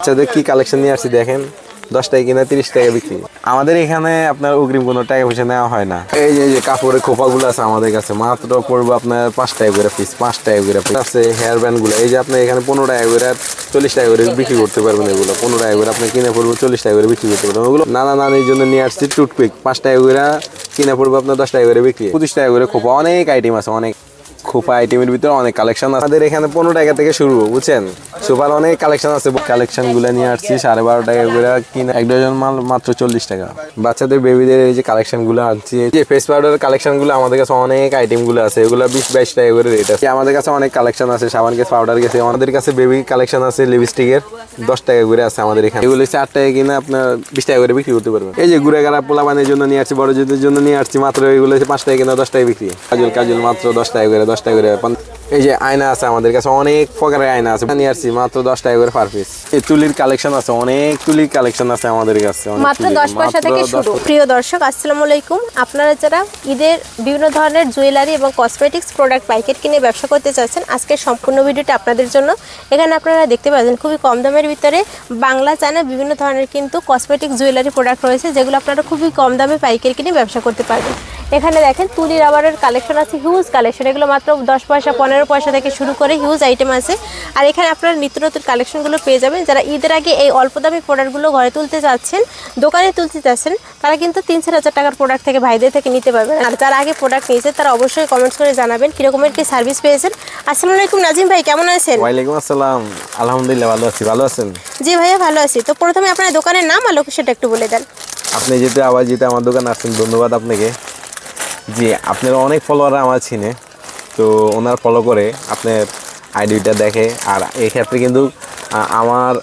বাচ্চাদের কি কালেকশন নিয়ে আসছি দেখেন, 10 টাকা কিনা 30 টাকা বিক্রি। আমাদের এখানে আপনার অগ্রিম কোনো টাকা পয়সা নেওয়া হয় না। এই যে কাপড়ের খোপাগুলো আছে আমাদের কাছে মাত্র পড়বো আপনার 5 টাকা করে পিস, 5 টাকা করে পিস আছে। হেয়ার ব্যান্ড গুলো এই যে আপনার এখানে 15 টাকা করে 40 টাকা করে বিক্রি করতে পারবেন। এগুলো 15 টাকা করে আপনি কিনে পড়বো 40 টাকা করে বিক্রি করতে পারবেন। ওগুলো নানা নানির জন্য নিয়ে আসছি টুথপিক, 5 টাকা করে কিনে পড়বো আপনার 10 টাকা করে বিক্রি, 25 টাকা করে খোপা। অনেক আইটেম আছে, অনেক খোপা আইটেমের ভিতরে অনেক কালেকশন আছে। আমাদের এখানে 15 টাকা থেকে শুরু, বুঝছেন। সুপার অনেক কালেকশন আছে। কালেকশন গুলো নিয়ে আসছি 12.5 টাকা করে কিনে, এক ডজন মাল মাত্র 40 টাকা। বাচ্চাদের বেবিদের এই যে কালেকশন গুলো আনছি, যে ফেস পাউডারের কালেকশন গুলো আমাদের কাছে অনেক আইটেম গুলো আছে। এগুলো 20-22 টাকা করে রেট আছে। আমাদের কাছে অনেক কালেকশন আছে, সাবান কেস, পাউডার কেস। আমাদের কাছে বেবি কালেকশন আছে, লিপস্টিকের 10 টাকা করে আছে আমাদের এখানে। এগুলো 4 টাকা কিনে আপনার 20 টাকা করে বিক্রি করতে পারবেন। এই যে গুড়ে গাড়া পোলাবানের জন্য নিয়ে আসছি, বড়দের জন্য নিয়ে আসছি মাত্র এগুলো 5 টাকা কিনা 10 টাকা বিক্রি। কাজল মাত্র 10 টাকা করে, 10 টাকা করে। এই যে আয়না আছে আমাদের কাছে, অনেক প্রকারের আয়না আছে, নিয়ে আসছি মাত্র 10 টাকা করে পার পিস। এই তুলির কালেকশন আছে, অনেক তুলির কালেকশন আছে আমাদের কাছে, মাত্র 10 পয়সা থেকে শুরু। প্রিয় দর্শক, আসসালামু আলাইকুম। আপনারা যারা ঈদের বিভিন্ন ধরনের জুয়েলারি এবং কসমেটিক্স প্রোডাক্ট প্যাকেট কিনে ব্যবসা করতে চাচ্ছেন, আজকের সম্পূর্ণ ভিডিওটা আপনাদের জন্য। এখানে আপনারা দেখতে পাচ্ছেন খুবই কম দামের ভিতরে বাংলা চায়না বিভিন্ন ধরনের কিন্তু কসমেটিক্স জুয়েলারি প্রোডাক্ট রয়েছে, যেগুলো আপনারা খুবই কম দামে পাইকারি কিনে ব্যবসা করতে পারবেন। এখানে দেখেন তুলি রাবারের কালেকশন আছে, হিউজ কালেকশন। এগুলো মাত্র 10 পয়সা 15 পয়সা থেকে শুরু করে হিউজ আইটেম আছে। আর এখানে আপনারা নিত্য নতুন কালেকশনগুলো পেয়ে যাবেন। যারা ঈদের আগে এই অল্প দামি প্রোডাক্টগুলো ঘরে তুলতে চাচ্ছেন, দোকানে তুলতে চাচ্ছেন, তারা কিন্তু 3-4 হাজার টাকার প্রোডাক্ট থেকে ভাইদের থেকে নিতে পারবেন। আর যারা আগে প্রোডাক্ট নিয়েছে তারা অবশ্যই কমেন্টস করে জানাবেন কীরকমের কি সার্ভিস পেয়েছেন। আসসালামু আলাইকুম নাজিম ভাই, কেমন আছেন? ওয়ালাইকুম আসসালাম, আলহামদুলিল্লাহ ভালো আছি। ভালো আছেন? জি ভাইয়া ভালো আছি। তো প্রথমে আপনার দোকানের নাম আর লোকেশনটা একটু বলে দেন। আপনি যেতে আবার যেতে আমার দোকানে আসছেন, ধন্যবাদ আপনাকে। জি, আপনার অনেক ফলোয়ার আমার চিনে, তো ওনার ফলো করে আপনার আইডিটা দেখে। আর এই ক্ষেত্রে কিন্তু আমার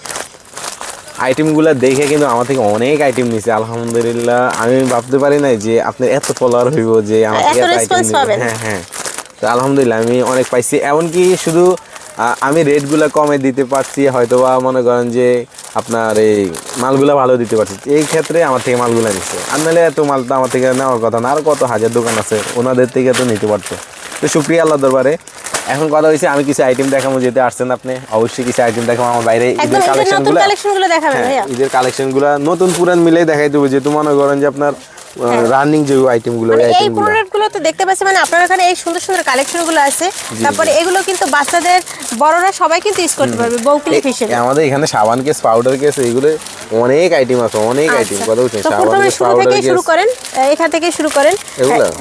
আইটেমগুলো দেখে কিন্তু আমার থেকে অনেক আইটেম নিছে, আলহামদুলিল্লাহ। আমি ভাবতে পারি নাই যে আপনার এত ফলোয়ার হইব, যে আমার থেকে এত আইটেম নিবে। হ্যাঁ, তো আলহামদুলিল্লাহ আমি অনেক পাইছি। এমনকি শুধু আমি রেটগুলো কমে দিতে পারছি, হয়তো বা মনে করেন যে আপনার এই মালগুলো ভালো দিতে পারছি, এই ক্ষেত্রে আমার থেকে মালগুলো নিচ্ছে। আর নাহলে এত মাল তো আমার থেকে নেওয়ার কথা না। আর কত হাজার দোকান আছে, ওনাদের থেকে তো নিতে পারতো। তো শুক্রিয়া আল্লাহ দরবারে। এখন কথা হয়েছে আমি কিছু আইটেম দেখাবো, যেতে আসছেন আপনি অবশ্যই কিছু আইটেম দেখাবো আমার বাইরে। ঈদের কালেকশনগুলো দেখাবেন ভাইয়া। ঈদের কালেকশনগুলো নতুন পুরান মিলাই দেখাই দেবো, যেহেতু মনে করেন যে আপনার রানিং যে আইটেমগুলো, এই প্রোডাক্টগুলো তো দেখতে পাচ্ছেন, মানে আপনার এখানে এই সুন্দর সুন্দর কালেকশনগুলো আছে। তারপরে এগুলো কিন্তু বাচ্চাদের বড়রা সবাই কিন্তু ইউজ করতে পারবে। বৌকলি ফিশন আমাদের এখানে সাবান কেস, পাউডার কেস, এগুলো অনেক আইটেম আছে, অনেক আইটেম। কথা বলছেন সাবান কেস, পাউডার কেস শুরু করেন, এখান থেকে শুরু করেন।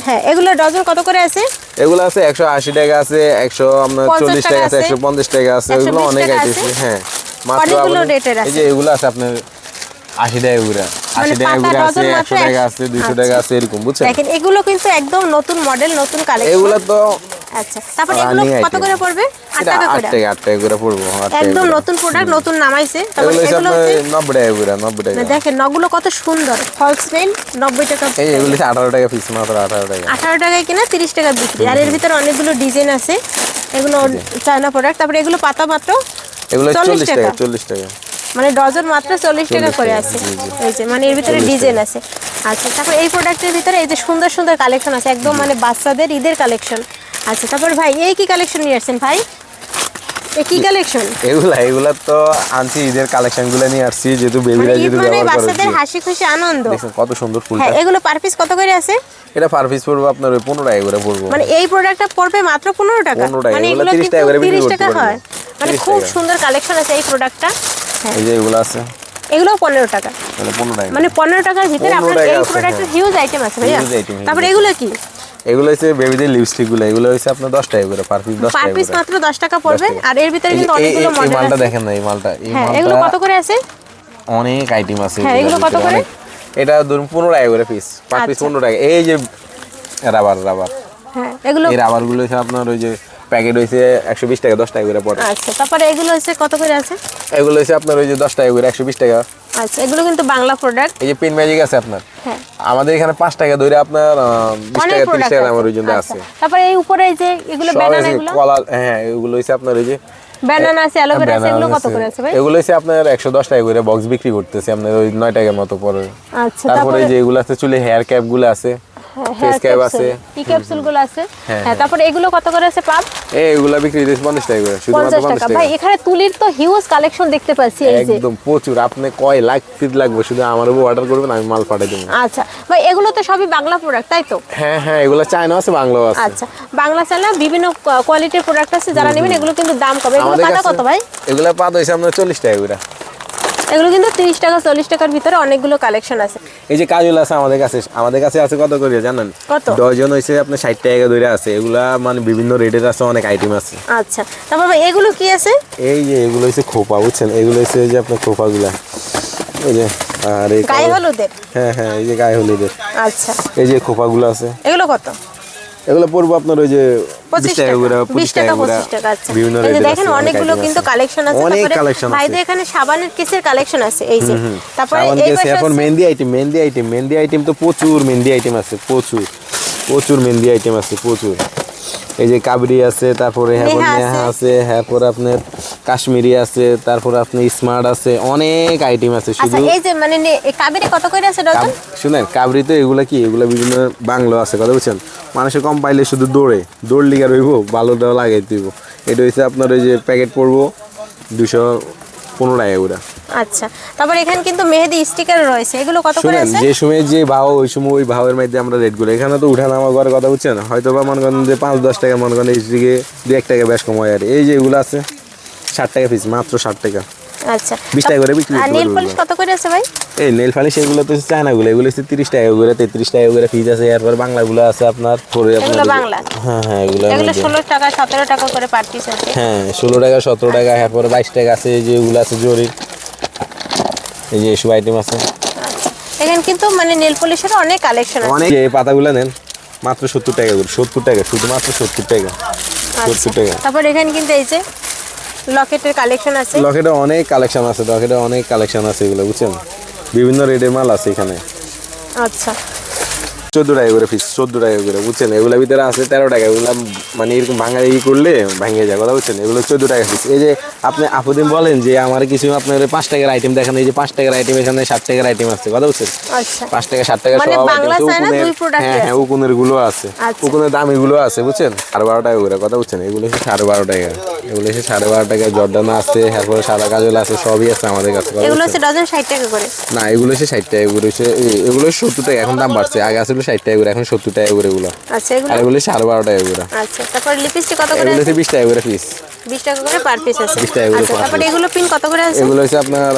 হ্যাঁ, এগুলো ডজন কত করে আছে? এগুলো আছে 180 টাকা আছে, 140 টাকা আছে, 150 টাকা আছে। এগুলো অনেক আইটেম। হ্যাঁ, মাত্র এই যে এগুলো আছে আপনার 80 টাকা করে, 80 টাকা করে আছে, 100 টাকা আছে, 200 টাকা আছে, এরকম, বুঝছেন। দেখেন এগুলো কিন্তু একদম নতুন মডেল, নতুন কালেকশন। এগুলো তো আচ্ছা, তারপর এগুলো কত করে পড়বে? 8 টাকা করে। 8 টাকা করে পড়বে। একদম নতুন প্রোডাক্ট, নতুন নামাইছে। তারপর এগুলো 90 টাকা করে, 90 টাকা। দেখেন নগুলো কত সুন্দর, ফলস পেইন্ট 90 টাকা। এই এগুলো 18 টাকা পিস, মাত্র 18 টাকা। 18 টাকায় কিনা 30 টাকা বিক্রি। আর এর ভিতরে অনেকগুলো ডিজাইন আছে, এগুলো চায়না প্রোডাক্ট। তারপরে এগুলো পাতা মাত্র এগুলো 40 টাকা, 40 টাকা, মানে ডজন মাত্র 40 টাকা করে আছে। এই যে মানে এর ভিতরে ডিজাইন আছে। আচ্ছা, তারপর এই প্রোডাক্টের ভিতরে এই যে সুন্দর সুন্দর কালেকশন আছে, একদম মানে বাচ্চাদের ঈদের কালেকশন। আচ্ছা, তারপর ভাই এই কি কালেকশন নিয়ে আসছেন ভাই? এই কি কালেকশন? এগুলা তো আনছি ঈদের কালেকশনগুলো নিয়ে আসছি, যেহেতু বেবিরা যেহেতু মানে ব্যবহার করে, বাচ্চাদের হাসি খুশি আনন্দ। দেখেন কত সুন্দর ফুলটা। হ্যাঁ, এগুলো পার পিস কত করে আছে? এটা পার পিস পড়বে আপনার 15 টাকা করে পড়বে। মানে এই প্রোডাক্টটা পড়বে মাত্র 15 টাকা। মানে এগুলো 30 টাকা করে বিক্রি করতে পারবেন। হয়, মানে খুব সুন্দর কালেকশন আছে এই প্রোডাক্টটা। এই যে এগুলো আছে, এগুলো 15 টাকা। মানে 15 টাকা, মানে 15 টাকার ভিতরে আপনার এই প্রোডাক্টের হিউজ আইটেম আছে ভাইয়া। তারপর এগুলো কি? এগুলো হচ্ছে বেবিদের লিপস্টিক গুলো। এগুলো হচ্ছে আপনার 10 টাকা করে পার পিস, 10 টাকা পার পিস মাত্র 10 টাকা পড়বে। আর এর ভিতরে কিন্তু অনেকগুলো মডেল আছে। এই মালটা দেখেন না, এই মালটা, হ্যাঁ, এগুলো কত করে আছে? অনেক আইটেম আছে। হ্যাঁ, এগুলো কত করে? এটা ধরুন 15 টাকা করে পিস, পার পিস 15 টাকা। এই যে রাবার, হ্যাঁ, এগুলো এই রাবার গুলো হচ্ছে আপনার ওই যে প্যাকেট হইছে 120 টাকা, 10 টাকা করে পড়ে। আচ্ছা, তারপরে এগুলো হচ্ছে কত করে আছে? এগুলো হচ্ছে আপনার ওই যে 10 টাকা করে, 120 টাকা। আচ্ছা, এগুলো কিন্তু বাংলা প্রোডাক্ট। এই যে পিন ম্যাজিক আছে আপনার। হ্যাঁ, আমাদের এখানে 5 টাকা ধরে আপনার 20 টাকা 30 টাকা আমার ওই জন্য আছে। তারপরে এই উপরে এই যে এগুলো ব্যানানা, এগুলো কলা, হ্যাঁ এগুলো হচ্ছে আপনার ওই যে ব্যানানা আছে, অ্যালোভেরা আছে, এগুলো কত করে আছে ভাই? এগুলো হচ্ছে আপনার 110 টাকা করে বক্স বিক্রি করতেছে, আপনার ওই 9 টাকার মতো পড়ে। আচ্ছা, তারপরে এই যে এগুলো আছে চুলে হেয়ার ক্যাপ গুলো আছে, ফেস ক্যাপ আছে, ই ক্যাপসুল গুলো আছে। হ্যাঁ, হ্যাঁ, তারপরে এগুলো কত করে আছে পাব? এইগুলা বিক্রি হইতেছে 50 টাকা করে, শুধুমাত্র 50 50 টাকা। টাকা। ভাই এখানে তুলির তো হিউজ কালেকশন দেখতে পাচ্ছি এই যে। একদম প্রচুর, আপনি কয় লাখ পিস লাগবে শুধু আমার উপর অর্ডার করবেন, আমি মাল পাঠিয়ে দেবো। আচ্ছা ভাই, এগুলো তো সবই বাংলা প্রোডাক্ট তাই তো? হ্যাঁ হ্যাঁ, এগুলো চায়না আছে, বাংলাও আছে। আচ্ছা, বাংলা চাইলে বিভিন্ন কোয়ালিটির প্রোডাক্ট আছে, যারা নেবেন এগুলো কিন্তু দাম কম। এগুলো আমাদের পাতা কাছে কত ভাই? এগুলো পাত হইছে আপনার 40 টাকা করে। এগুলো কিন্তু 30 টাকা 40 টাকার ভিতরে অনেকগুলো কালেকশন আছে। এই যে কাজল আছে আমাদের কাছে আছে কত করে জানেন? কত? ডজন হইছে আপনার 60 টাকা ধরে আছে। এগুলা মানে বিভিন্ন রেটের আছে, অনেক আইটেম আছে। আচ্ছা, তারপর ভাই এগুলো কি আছে? এই যে এগুলো হইছে খোপা, বুঝছেন? এগুলো হইছে যে আপনার খোপাগুলা, এই যে আর এই গায়ে হলুদের? হ্যাঁ হ্যাঁ, এই যে গায়ে হলুদের। আচ্ছা, এই যে খোপাগুলো আছে, এগুলো কত? এগুলো পড়বো আপনার ওই যে 25 টাকা করে, 20 টাকা 25 টাকা। আচ্ছা, বিভিন্ন এই যে রেটের দেখেন অনেকগুলো কিন্তু কালেকশন আছে। অনেক তারপরে কালেকশন আছে। ভাইদের এখানে সাবানের কেসের কালেকশন আছে এই যে। তারপরে সাবান এই কেস, পাশে এরপর আছে- মেহেন্দি আইটেম তো প্রচুর মেহেন্দি আইটেম আছে, প্রচুর মেহেন্দি আইটেম আছে প্রচুর। এই যে কাবরি আছে, তারপরে নেহা আছে, তারপর আপনার কাশ্মীরি আছে, তারপর আপনি স্মার্ট আছে, অনেক আইটেম আছে। আচ্ছা, শুধু এই যে মানে কাবেরি কত করে আছে ডজন? শুনেন, কাবরি তো এগুলা কি, এগুলা বিভিন্ন বাংলো আছে, কথা বুঝছেন? মানুষে কম পাইলে শুধু দৌড় লিগা রইব, ভালো দেওয়া লাগাই দিব। এটা হচ্ছে আপনার ওই যে প্যাকেট পড়বো 215 টাকা করে। আচ্ছা, তারপর এখানে কিন্তু মেহেদি স্টিকার রয়েছে, এগুলো কত করে শুনেন, আছে? যে সময় যে ভাও, ওই সময় ওই ভাবের মধ্যে আমরা রেট গুলো, এখানে তো উঠানামা করে, কথা বুঝছেন? হয়তো বা মনে করেন যে 5-10 টাকা, মনে করেন এইদিকে 2-1 টাকা বেশ কম হয়। আর এই যে এগুলো আছে 60 টাকা পিস, মাত্র 60 টাকা। আচ্ছা, 20 টাকা করে বিক্রি আর করতে নেল পারবো পলিশ কত করে আছে ভাই? এই নেল পালিশ এগুলো তো চায়নাগুলো, এগুলো হচ্ছে 30 টাকা করে, 33 টাকা করে পিস আছে। এরপর বাংলাগুলো আছে আপনার পরে এগুলো বাংলা? হ্যাঁ হ্যাঁ, এগুলো 16 টাকা 17 টাকা করে পার পিস আছে। হ্যাঁ, 16 টাকা 17 টাকা, এরপর 22 টাকা আছে। এই যে এগুলো আছে জরি, এই যে এসব আইটেম আছে। এখানে কিন্তু মানে নেল পলিশের অনেক কালেকশন আছে। অনেক। এই পাতাগুলো নেন মাত্র 70 টাকা করে, 70 টাকা, শুধুমাত্র 70 টাকা, 70 টাকা। তারপর এখানে কিন্তু এই যে লকেটের কালেকশন আছে। লকেটে অনেক কালেকশন আছে, এগুলো বুঝছেন? বিভিন্ন রেটের মাল আছে এখানে। আচ্ছা, 14 টাকা করে পিস, 14 টাকা করে, বুঝছেন? এগুলোর ভিতরে আছে 13 টাকা। এগুলো মানে এরকম ভাঙা করলে ভাঙিয়ে যায়, কথা বুঝছেন? এগুলো 14 টাকা পিস। এই যে আপনি আপুদিন বলেন যে আমার কিছু আপনার 5 টাকার আইটেম দেখেন, এই যে 5 টাকার আইটেম, এখানে 60 টাকার আইটেম আছে, কথা বুঝছেন? আচ্ছা, 5 টাকা 60 টাকা মানে সব বাংলা item আছে। চায়না দুই প্রোডাক্ট হ্যাঁ হ্যাঁ, উকুনের গুলো আছে, আচ্ছা। উকুনের দামি গুলো আছে, বুঝছেন? 12.5 টাকা করে, কথা বুঝছেন? এগুলো হচ্ছে 12.5 টাকা, এগুলো হচ্ছে 12.5 টাকা। জর্দানা আছে, তারপরে সাদা কাজল আছে, সবই আছে আমাদের কাছে, কথা এগুলো বুঝছেন? হচ্ছে ডজন 60 টাকা করে। না, এগুলো হচ্ছে 60 টাকা করে, এগুলো 70 টাকা, এখন দাম বাড়ছে। আগে আসলে 60 টাকা করে, এখন 70 টাকা করে এগুলো। আচ্ছা, এগুলো আর এগুলো 12.5 টাকা করে। আচ্ছা, তারপর লিপস্টিক কত করে এগুলো আছে? হচ্ছে 20 টাকা করে পিস, 20 টাকা করে পার পিস আছে। 20 টাকা করে আচ্ছা, per তারপর piece। এগুলো পিন কত করে আছে? এগুলো হচ্ছে আপনার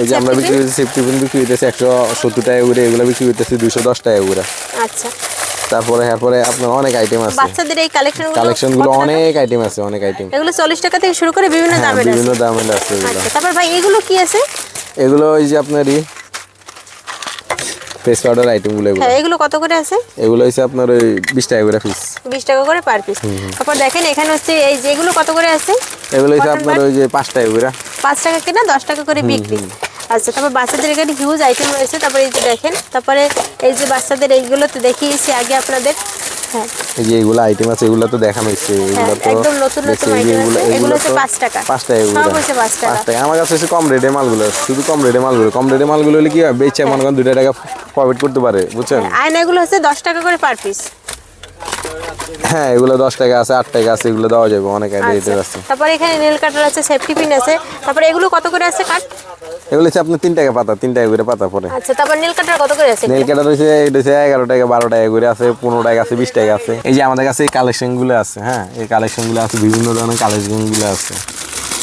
ওই যে আমরা Safety বিক্রি করতেছি সেফটি পিন, বিক্রি করতেছি 170 টাকা করে। এগুলো বিক্রি করতেছি 210 টাকা করে। আচ্ছা, তারপরে আপনার অনেক আইটেম আছে, বাচ্চাদের এই কালেকশন গুলো অনেক আইটেম আছে, অনেক আইটেম। এগুলো 40 টাকা থেকে শুরু করে বিভিন্ন হ্যাঁ, দামের আছে। বিভিন্ন দামের আছে এগুলো। আচ্ছা, তারপর ভাই এগুলো কি আছে? এগুলো ওই যে আপনারই ফেস পাউডার আইটেম গুলো, এগুলো হ্যাঁ, এগুলো কত করে আছে? এগুলো হচ্ছে আপনার ওই 20 টাকা করে পিস। 20 টাকা করে পার পিস। তারপর দেখেন এখানে হচ্ছে এই যেগুলো কত করে আছে? এগুলো হচ্ছে Cotton আপনার bud? ওই যে 5 টাকা করে। 5 টাকা কিনা 10 টাকা করে বিক্রি। আচ্ছা, তারপর বাচ্চাদের এখানে হিউজ আইটেম রয়েছে। তারপরে এই যে দেখেন, তারপরে এই যে বাচ্চাদের এইগুলো তো দেখিয়েছি আগে আপনাদের। হ্যাঁ এই যে এগুলো আইটেম আছে, এগুলো তো দেখানো হচ্ছে, এগুলো তো একদম নতুন নতুন দেখছি, আইটেম এগুলো আছে। এগুলো এগুলো হচ্ছে তো 5 টাকা। 5 টাকা সব এগুলো হচ্ছে 5 টাকা। 5 টাকা। আমার কাছে হচ্ছে কম রেটের মালগুলো, শুধু কম রেটের মালগুলো হলে কি হয়, বেচে মনে করেন 2 টাকা প্রফিট করতে পারে, বুঝছেন? আয়নাগুলো হচ্ছে 10 টাকা করে পার পিস। হ্যাঁ, এগুলো 10 টাকা আছে, 8 টাকা আছে, এগুলো দেওয়া যাবে, অনেক রেটের আছে। তারপর এখানে নেল কাটার আছে, সেফটি পিন আছে। তারপর এগুলো কত করে আছে কাট? এগুলো হচ্ছে আপনার 3 টাকা পাতা, 3 টাকা করে পাতা পরে। আচ্ছা, তারপর নেল কাটার কত করে আছে? নেল কাটার হচ্ছে এটা হচ্ছে 11 টাকা, 12 টাকা করে আছে, 15 টাকা আছে, 20 টাকা আছে। এই যে আমাদের কাছে এই কালেকশন গুলো আছে, হ্যাঁ, এই কালেকশন গুলো আছে, বিভিন্ন ধরনের কালেকশন গুলো আছে।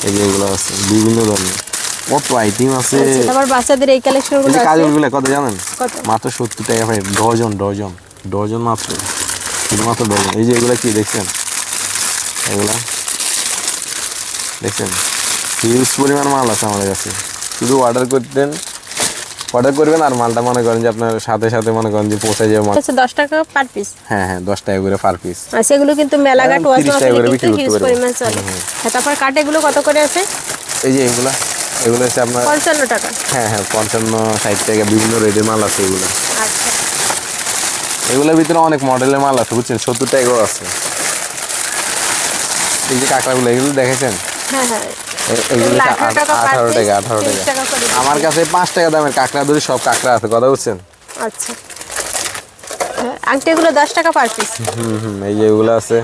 এই যে এগুলো আছে বিভিন্ন ধরনের, কত আইটেম আছে। আচ্ছা, তারপর বাচ্চাদের এই এই কালেকশনগুলো যে আছে। কাজলগুলো কত জানেন? কত? মাত্র 70 টাকা ভাই, ডজন মাত্র, শুধুমাত্র ডজন। এই যে এগুলো কি দেখছেন, এগুলা দেখছেন, হিউজ পরিমাণ মাল আছে আমাদের কাছে। শুধু অর্ডার করবেন আর মালটা মনে করেন যে আপনার সাথে সাথে মনে করেন যে পৌঁছে যাবে মাল। হচ্ছে 10 টাকা পার পিস। হ্যাঁ হ্যাঁ, 10 টাকা করে পার পিস। আর সেগুলো কিন্তু মেলাঘাট 30 ওয়াজ টাকা করে মার্কেটে বিক্রি কিন্তু করতে হিউজ পারবো। পরিমাণ চলে। হ্যাঁ, তারপর কাট এগুলো কত করে আছে? এই যে এগুলো হচ্ছে আপনার 55 টাকা। হ্যাঁ হ্যাঁ, 55-60 টাকা, বিভিন্ন রেটের মাল আছে এগুলো। আচ্ছা, এগুলোর ভিতরে অনেক মডেলের মাল আছে, বুঝছেন? 70 টাকাও আছে। এই যে কাঁকড়াগুলো, এগুলো দেখেছেন? হ্যাঁ হ্যাঁ, এগুলো 18 টাকা per 18 piece, টাকা, 18 30 টাকা। টাকা করে। আমার কাছে 5 টাকা দামের কাঁকড়া ধরি, সব কাঁকড়া আছে, কথা বুঝছেন? আচ্ছা, আচ্ছা আংটিগুলো 10 টাকা পার পিস। এই যে এগুলো আছে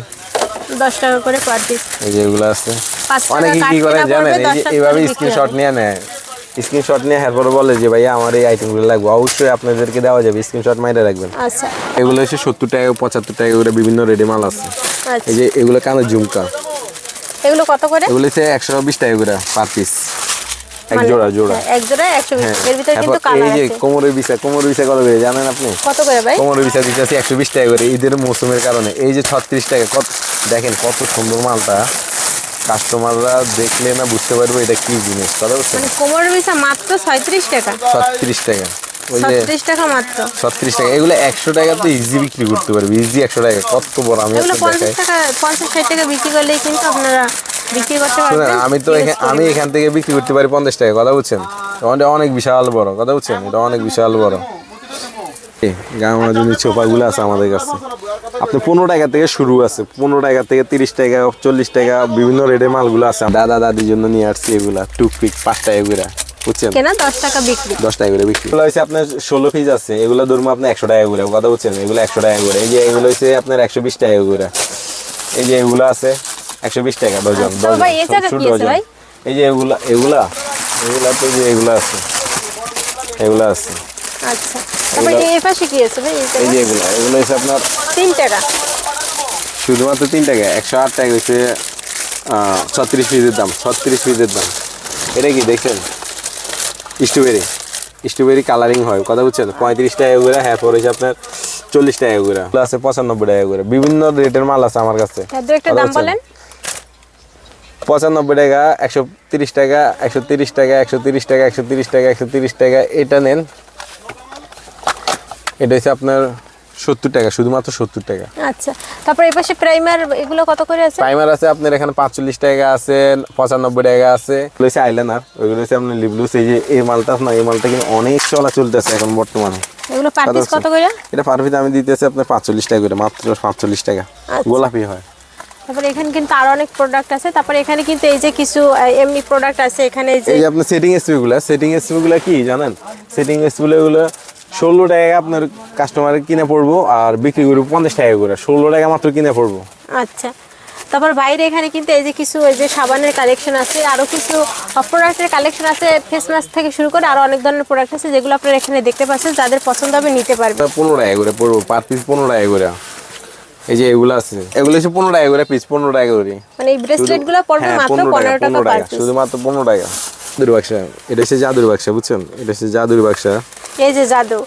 10 টাকা করে পার পিস। এই যে এগুলো আছে 5 টাকা অনেকে কি করে জানেন এই যে এইভাবে স্ক্রিনশট নিয়ে নেয় স্ক্রিনশট নিয়ে এরপরে বলে যে ভাইয়া আমার এই আইটেমগুলো লাগবে অবশ্যই আপনাদেরকে দেওয়া যাবে স্ক্রিনশট মাইরে রাখবেন আচ্ছা এগুলো হচ্ছে 70 টাকা 75 টাকা করে বিভিন্ন রেডি মাল আছে আচ্ছা এই যে এগুলো কানের ঝুমকা এগুলো কত করে? এগুলো হচ্ছে 120 টাকা করে পার পিস এক জোড়া জোড়া এক জোড়া 120 এর ভিতরে কিন্তু এই কালার যে আছে। কোমরের বিছা কত করে জানেন আপনি? কত করে ভাই? কোমরের বিছা দিতেছি 120 টাকা করে ঈদের মৌসুমের কারণে এই যে 36 টাকা কত দেখেন কত সুন্দর মালটা কাস্টমাররা দেখলে না বুঝতে পারবে এটা কি জিনিস কথা বুঝছেন মানে কোমরের বিছা মাত্র 36 টাকা 36 টাকা ওই যে 36 টাকা মাত্র 36 টাকা এগুলো 100 টাকা তো ইজি বিক্রি করতে পারবে ইজি 100 টাকা কত বড় আমি এগুলো আপনাকে 50 দেখাই টাকা 50-60 টাকা বিক্রি করলেই কিন্তু আপনারা বিক্রি করতে শুনেন পারবেন। আমি এখান থেকে বিক্রি করতে পারি 50 টাকা কথা বুঝছেন এটা অনেক বিশাল বড় কথা বুঝছেন এটা অনেক বিশাল বড় গাঁওয়াজুনি ছোপাগুলো আছে আমাদের কাছে আপনি 15 টাকা থেকে শুরু আছে 15 টাকা থেকে 30 টাকা 40 টাকা বিভিন্ন রেটে মালগুলো আছে দাদা দাদির জন্য নিয়ে আসছি এগুলা টুকপিক 5 টাকা করে বুঝছেন কেনা 10 টাকা বিক্রি 10 টাকা করে বিক্রি এগুলো হচ্ছে আপনার 16 পিস আছে এগুলো ধরুন আপনি 100 টাকা করে কথা বুঝছেন এগুলো 100 টাকা করে এই যে এগুলো হচ্ছে আপনার 120 টাকা করে এই যে এগুলো আছে 120 টাকা ডজন তো ভাই এই জায়গা কি আছে ভাই? এই যে এগুলা তো যে এগুলো আছে আচ্ছা তারপর এই পাশে কি আছে ভাই? এই যে এগুলো হচ্ছে আপনার 3 টাকা শুধুমাত্র 3 টাকা 108 টাকা হচ্ছে 36 পিসের দাম 36 পিসের দাম এটা কি দেখছেন স্ট্রবেরি কালারিং হয় কথা বুঝছেন 35 টাকা করে হ্যাঁ পরে হচ্ছে আপনার 40 টাকা করে আছে 95 টাকা করে বিভিন্ন রেটের মাল আছে আমার কাছে এর একটা দাম বলেন 95 টাকা 130 টাকা 130 টাকা 130 টাকা 130 টাকা 130 টাকা এটা নেন এটা হচ্ছে আপনার 70 টাকা শুধুমাত্র 70 টাকা আচ্ছা তারপর এই পাশে প্রাইমার এগুলো কত করে আছে? প্রাইমার আছে আপনার এখানে 45 টাকা আছে 95 টাকা আছে এগুলো হচ্ছে আইলাইনার ওইগুলো হচ্ছে আপনার লিপলুস এই যে এই মালটা না এই মালটা কিন্তু অনেক চলা চলতেছে এখন বর্তমানে এগুলো পার পিস কত করে? এটা পার পিস আমি দিতেছি আপনার 45 টাকা করে মাত্র 45 টাকা গোলাপি হয় তারপর এখানে কিন্তু আরো অনেক প্রোডাক্ট আছে তারপর এখানে কিন্তু এই যে কিছু এমনি প্রোডাক্ট আছে এখানে এই যে আপনার সেটিং স্প্রেগুলো কি জানেন সেটিং স্প্রেগুলো 16 টাকা আপনার কাস্টমার কিনে পড়বো আর বিক্রি করবো 50 টাকা করে 16 টাকা মাত্র কিনে পড়বো আচ্ছা তারপর বাইরে এখানে কিন্তু এই যে কিছু এই যে সাবানের কালেকশন আছে আরো কিছু প্রোডাক্টের কালেকশন আছে ফেস মাস্ক থেকে শুরু করে আরো অনেক ধরনের প্রোডাক্ট আছে যেগুলো আপনারা এখানে দেখতে পাচ্ছেন যাদের পছন্দ হবে নিতে পারবেন 15 টাকা করে পড়বো পার পিস 15 টাকা করে এই যে এগুলো আছে এগুলো হচ্ছে 15 টাকা করে পিস 15 টাকা করে মানে এই ব্রেসলেটগুলো পড়বে মাত্র 15 টাকা পার পিস শুধুমাত্র 15 টাকা জাদুর বাক্সা এটা হচ্ছে জাদুর বাক্সা বুঝছেন এটা হচ্ছে জাদুর বাক্সা এই যে জাদু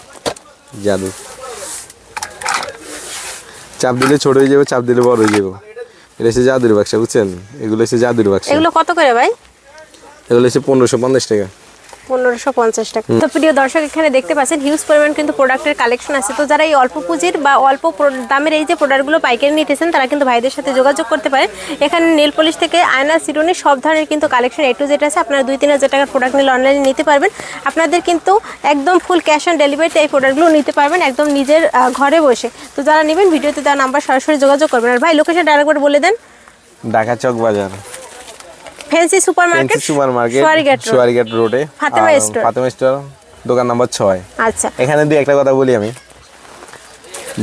চাপ দিলে ছোট হয়ে যাবে চাপ দিলে বড় হয়ে যাবে এটা হচ্ছে জাদুর বাক্সা বুঝছেন এগুলো হচ্ছে জাদুর বাক্সা এগুলো কত করে ভাই? এগুলো হচ্ছে 1550 টাকা 1550 টাকা তো প্রিয় দর্শক এখানে দেখতে পাচ্ছেন হিউজ পরিমাণ কিন্তু প্রোডাক্টের কালেকশন আছে তো যারা এই অল্প পুঁজির বা অল্প দামের এই যে প্রোডাক্টগুলো পাইকারি নিতেছেন তারা কিন্তু ভাইদের সাথে যোগাযোগ করতে পারেন এখানে নেল পলিশ থেকে আয়না চিরুনি সব ধরনের কিন্তু কালেকশন A to Z আছে আপনারা 2-3 হাজার টাকার প্রোডাক্ট নিলে অনলাইনে নিতে পারবেন আপনাদের কিন্তু একদম ফুল ক্যাশ অন ডেলিভারিতে এই প্রোডাক্টগুলো নিতে পারবেন একদম নিজের ঘরে বসে তো যারা নেবেন ভিডিওতে দেওয়া নাম্বার সরাসরি যোগাযোগ করবেন আর ভাই লোকেশন আরেকবার বলে দেন ঢাকা চক বাজার ফ্যান্সি সুপারমার্কেট সোয়ারিঘাট রোডে ফাতেমা স্টোর দোকান নাম্বার 6 আচ্ছা এখানে একটা কথা বলি আমি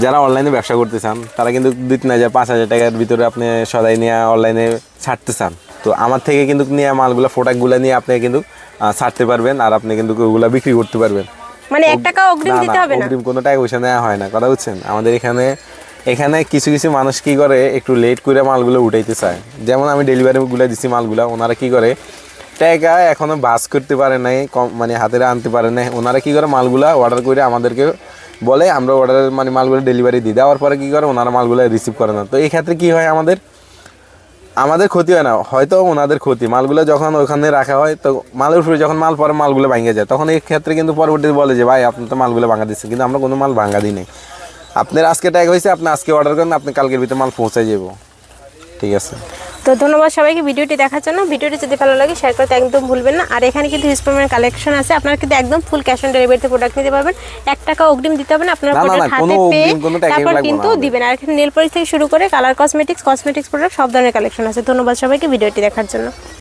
যারা অনলাইনে ব্যবসা করতে চান তারা কিন্তু 2-3 5,000 টাকার ভিতরে আপনি সদাই নিয়ে অনলাইনে ছাড়তে চান তো আমার থেকে কিন্তু নিয়ে মালগুলো প্রোডাক্টগুলো নিয়ে আপনি কিন্তু ছাড়তে পারবেন আর আপনি কিন্তু ওগুলা বিক্রি করতে পারবেন মানে 1 টাকা অগ্রিম দিতে হবে না অগ্রিম কোনো টাকা পয়সা নেওয়া হয় না কথা বুঝছেন আমাদের এখানে কিছু মানুষ কি করে একটু লেট করে মালগুলো উঠাইতে চায় যেমন আমি ডেলিভারিগুলো দিছি মালগুলো ওনারা কি করে টাকা এখনো বাস করতে পারে নাই মানে হাতে আনতে পারে না ওনারা কি করে মালগুলা অর্ডার করে আমাদেরকে বলে আমরা অর্ডার মানে মালগুলো ডেলিভারি দিই দেওয়ার পরে কি করে ওনারা মালগুলো রিসিভ করে না তো এই ক্ষেত্রে কি হয় আমাদের ক্ষতি হয় না হয়তো ওনাদের ক্ষতি মালগুলো যখন ওখানে রাখা হয় তো মালের উপরে যখন মাল পরে মালগুলো ভাঙে যায় তখন এই ক্ষেত্রে কিন্তু পরবর্তীতে বলে যে ভাই আপনি তো মালগুলো ভাঙা দিচ্ছেন কিন্তু আমরা কোনো মাল ভাঙা দিই নাই আপনার আজকে ট্যাগ হয়েছে আপনি আজকে অর্ডার করেন আপনি কালকের ভিতরে মাল পৌঁছায় যাবো ঠিক আছে তো ধন্যবাদ সবাইকে ভিডিওটি দেখার জন্য ভিডিওটি যদি ভালো লাগে শেয়ার করতে একদম ভুলবেন না আর এখানে কিন্তু হিউজ পরিমাণ কালেকশন আছে আপনারা কিন্তু একদম ফুল ক্যাশ অন ডেলিভারিতে প্রোডাক্ট নিতে পারবেন 1 টাকা অগ্রিম দিতে হবে না আপনারা প্রোডাক্ট হাতে পেয়ে তারপর কিন্তু দিবেন আর এখানে নেল পলিশ থেকে শুরু করে কালার কসমেটিক্স প্রোডাক্ট সব ধরনের কালেকশন আছে ধন্যবাদ সবাইকে ভিডিওটি দেখার জন্য